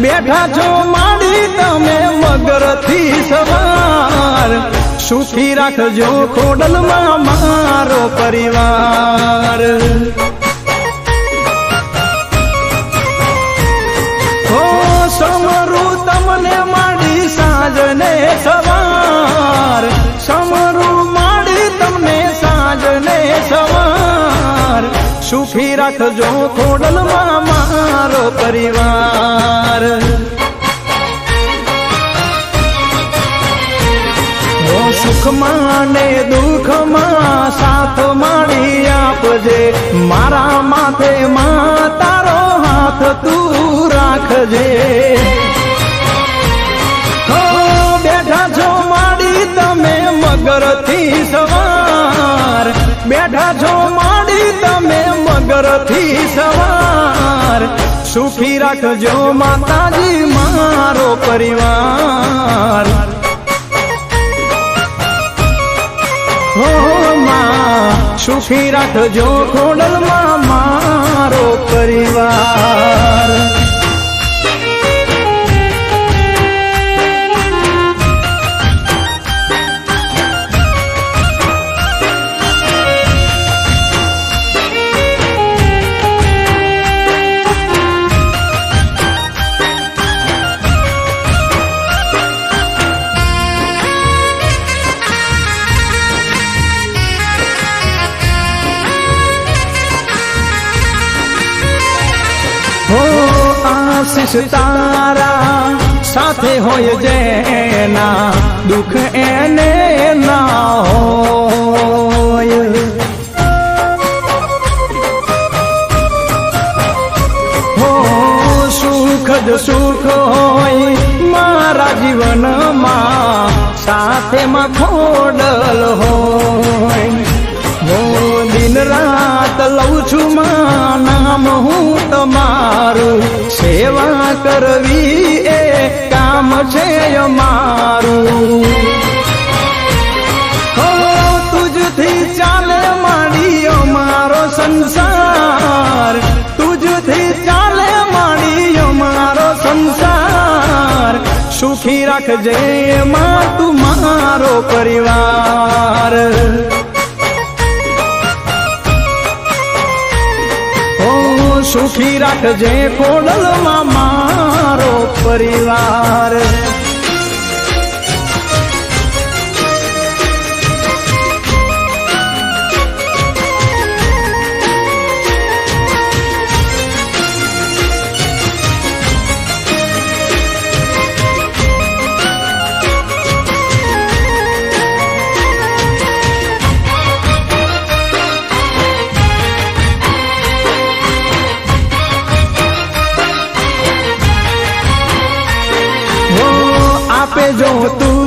બેઠા છો માડી તમે મગરથી સવાર સુખી રાખજો ખોડલમાં મારો પરિવાર હો સમરું તમને માડી સાંજને સવાર સમરું માડી તમને સાંજને સવાર સુખી રાખજો ખોડલમાં મારો પરિવાર સુખમાં ને દુઃખમાં સાથ માડી આપજે મારા માથે માં તારો હાથ તું રાખજે બેઠા છો માડી તમે મગરથી સવાર બેઠા છો માડી તમે મગરથી સવાર સુખી રાખજો માતાજી મારો પરિવાર સુખી રાખજો ખોડલમાં મારો પરિવાર આશીષ તારા સાથે હોય જેના દુઃખ એને ના હોય હો સુખ જ સુખ હોય મારા જીવનમાં સાથે માં ખોડલ હોય દિન રાત લઉં છું માં નામ હું તમારું સેવા કરવી એ કામ છે અમારું હો તુજથી ચાલે માડી અમારો સંસાર તુજથી ચાલે માડી અમારો સંસાર સુખી રાખજે માં તું મારો પરિવાર સુખી રાખજે ખોડલમાં મારો પરિવાર જો તું